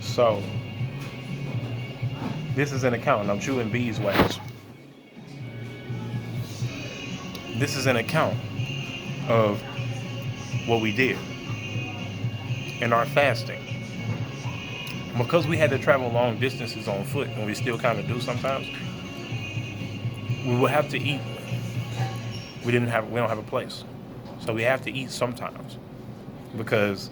So this is an account, and I'm chewing beeswax. This is an account of what we did in our fasting. Because we had to travel long distances on foot, and we still kind of do sometimes, we would have to eat. We don't have a place. So we have to eat sometimes. Because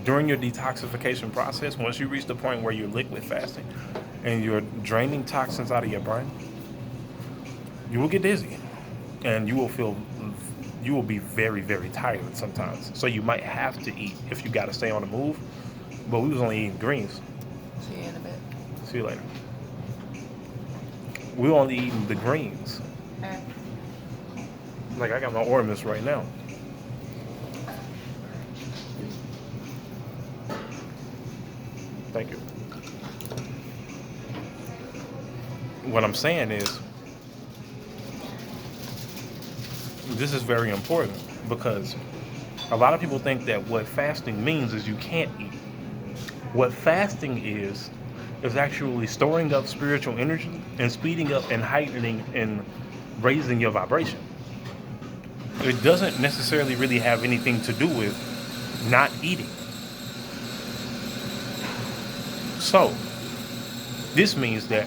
during your detoxification process, once you reach the point where you're liquid fasting and you're draining toxins out of your brain, you will get dizzy and you will be very, very tired sometimes. So you might have to eat if you got to stay on the move. But we was only eating greens. See you in a bit. See you later. We were only eating the greens. Okay. Like I got my Ormus right now. Thank you. What I'm saying is, this is very important because a lot of people think that what fasting means is you can't eat. What fasting is actually storing up spiritual energy and speeding up and heightening and raising your vibration. It doesn't necessarily really have anything to do with not eating. So, this means that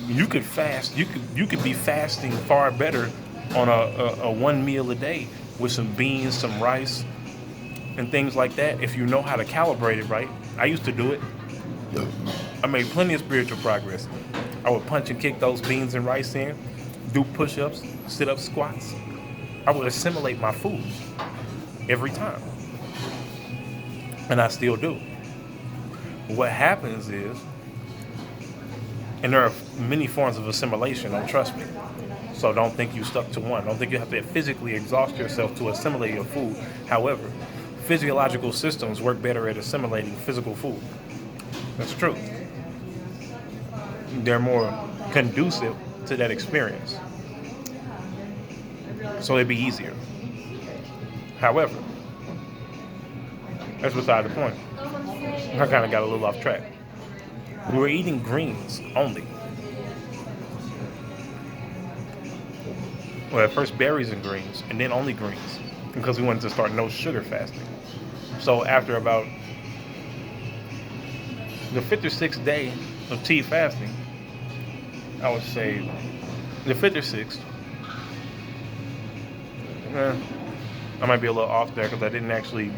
you could fast, you could be fasting far better on a one meal a day with some beans, some rice, and things like that if you know how to calibrate it right. I used to do it. I made plenty of spiritual progress. I would punch and kick those beans and rice in, do push-ups, sit-up squats. I would assimilate my food every time. And I still do. What happens is, and there are many forms of assimilation, don't trust me. So don't think you stuck to one. Don't think you have to physically exhaust yourself to assimilate your food. However, physiological systems work better at assimilating physical food. That's true. They're more conducive to that experience. So it'd be easier. However, that's beside the point. I kind of got a little off track. We were eating greens only. Well, at first berries and greens, and then only greens, because we wanted to start no sugar fasting. So after about the 5th or 6th day of tea fasting, I would say the 5th or 6th, I might be a little off there because I didn't actually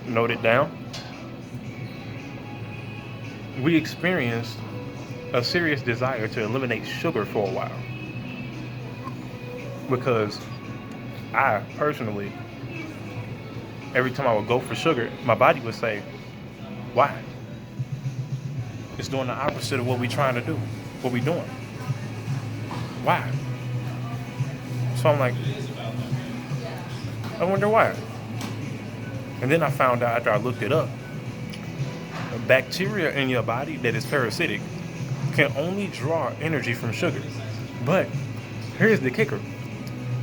note it down. We experienced a serious desire to eliminate sugar for a while. Because I personally, every time I would go for sugar, my body would say, why? It's doing the opposite of what we're trying to do, what we're doing. Why? So I'm like, I wonder why. And then I found out after I looked it up, bacteria in your body that is parasitic can only draw energy from sugar. But here's the kicker.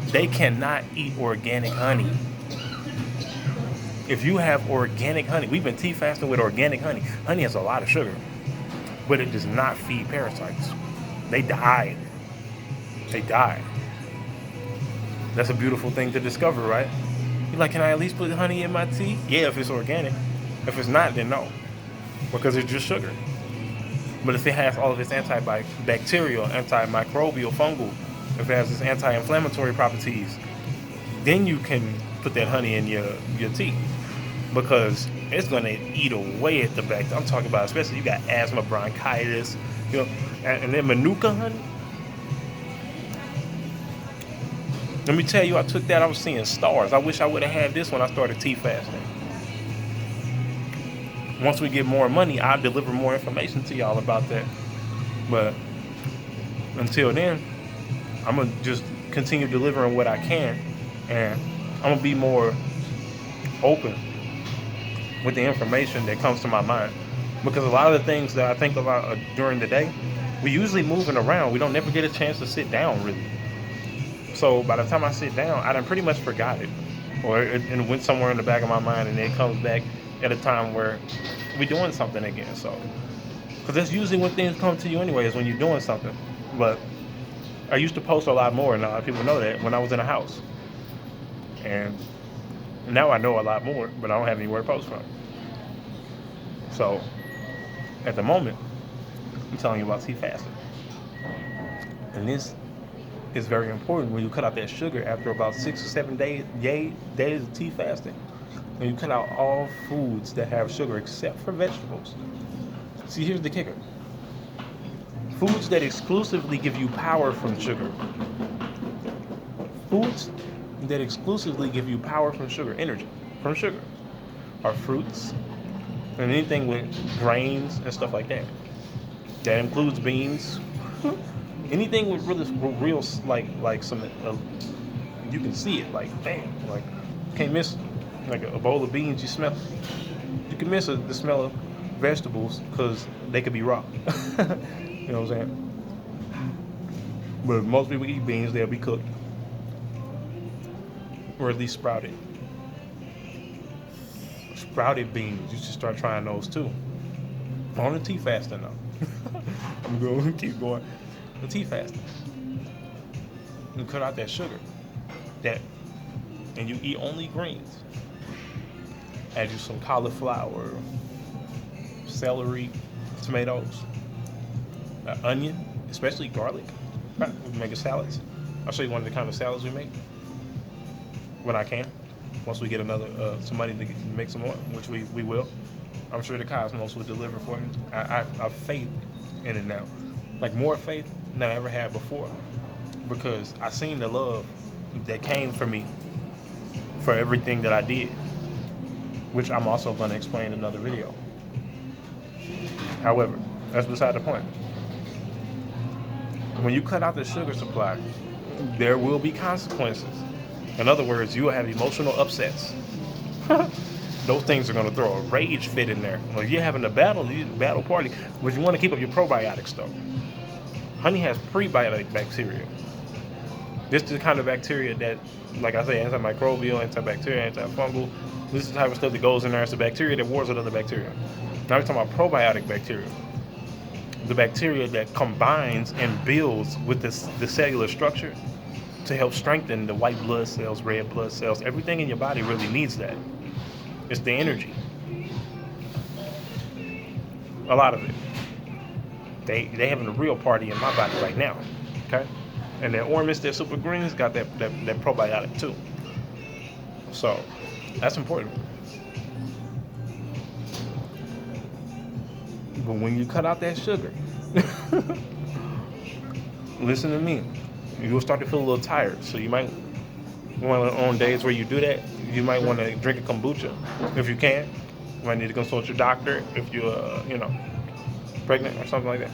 They cannot eat organic honey. If you have organic honey, we've been tea fasting with organic honey. Honey has a lot of sugar, but it does not feed parasites. They die. They die. That's a beautiful thing to discover, right? You're like, can I at least put honey in my tea? Yeah, if it's organic. If it's not, then no, because it's just sugar. But if it has all of its antibacterial, antimicrobial, fungal, if it has its anti-inflammatory properties, then you can put that honey in your tea, because it's going to eat away at the bacteria. I'm talking about, especially you got asthma, bronchitis, and then manuka honey. Let me tell you, I took that, I was seeing stars. I wish I would have had this when I started tea fasting. Once we get more money, I'll deliver more information to y'all about that. But until then, I'm going to just continue delivering what I can, and I'm going to be more open with the information that comes to my mind. Because a lot of the things that I think about during the day, we usually moving around. We don't never get a chance to sit down, really. So by the time I sit down, I done pretty much forgot it. Or it went somewhere in the back of my mind, and then it comes back at a time where we're doing something again. So, because that's usually when things come to you anyway, is when you're doing something. But I used to post a lot more, and a lot of people know that, when I was in a house. And now I know a lot more, but I don't have anywhere to post from. So, at the moment, I'm telling you about tea fasting. And this is very important when you cut out that sugar after about 6 or 7 days of tea fasting. And you cut out all foods that have sugar except for vegetables. See, here's the kicker. Foods that exclusively give you power from sugar. Foods that exclusively give you power from sugar, energy from sugar, are fruits and anything with grains and stuff like that. That includes beans. Anything with real like some you can see it, like bam, like can't miss like a bowl of beans. You can miss the smell of vegetables because they could be raw. You know what I'm saying? But most people eat beans, they'll be cooked or at least sprouted. Sprouted beans, you should start trying those too. On the tea fasting though. I'm going to keep going. The tea fasting. You cut out that sugar. And you eat only greens. Add you some cauliflower, celery, tomatoes, onion, especially garlic. We're making salads. I'll show you one of the kind of salads we make when I can. Once we get some money to make some more, which we will. I'm sure the cosmos will deliver for me. I have faith in it now. Like more faith than I ever had before. Because I seen the love that came for me for everything that I did. Which I'm also going to explain in another video. However, that's beside the point. When you cut out the sugar supply, there will be consequences. In other words, you will have emotional upsets. Those things are going to throw a rage fit in there. Like you're having a battle party, but you want to keep up your probiotics though. Honey has prebiotic bacteria. This is the kind of bacteria that, like I say, antimicrobial, antibacterial, antifungal. This is the type of stuff that goes in there. It's the bacteria that wars with other bacteria. Now we're talking about probiotic bacteria. The bacteria that combines and builds with the cellular structure to help strengthen the white blood cells, red blood cells. Everything in your body really needs that. It's the energy. A lot of it. They having a real party in my body right now. Okay? And that Ormus, that super greens, got that probiotic too. So that's important. But when you cut out that sugar, listen to me, you'll start to feel a little tired. So you might want to, on days where you do that, you might want to drink a kombucha if you can. You might need to consult your doctor if you're, pregnant or something like that.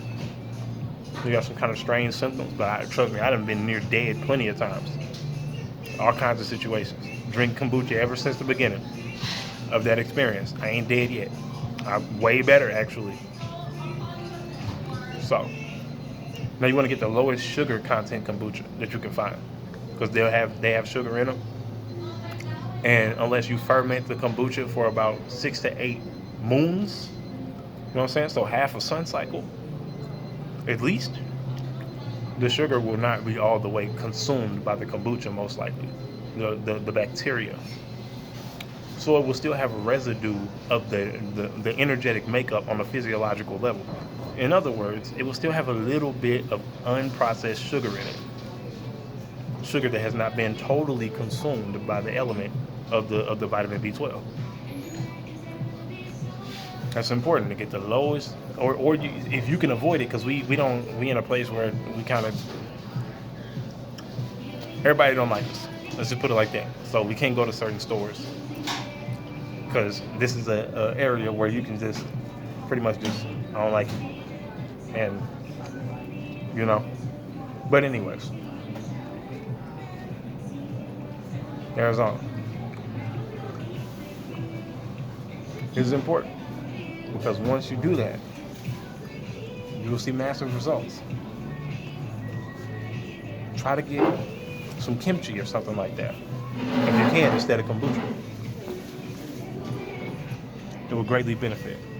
You got some kind of strange symptoms, but trust me, I done been near dead plenty of times. All kinds of situations. Drink kombucha ever since the beginning of that experience. I ain't dead yet. I'm way better, actually. So, now you want to get the lowest sugar content kombucha that you can find, because they have sugar in them. And unless you ferment the kombucha for about 6 to 8 moons, you know what I'm saying? So half a sun cycle, at least, the sugar will not be all the way consumed by the kombucha, most likely, the bacteria. So it will still have a residue of the energetic makeup on a physiological level. In other words, it will still have a little bit of unprocessed sugar in it. Sugar that has not been totally consumed by the element of the vitamin B12. That's important to get the lowest, or if you can avoid it, because we in a place where we kind of, everybody don't like us. Let's just put it like that. So we can't go to certain stores because this is a area where you can just pretty much just, I don't like it, and But anyways, Arizona is important. Because once you do that, you will see massive results. Try to get some kimchi or something like that, if you can, instead of kombucha. it will greatly benefit.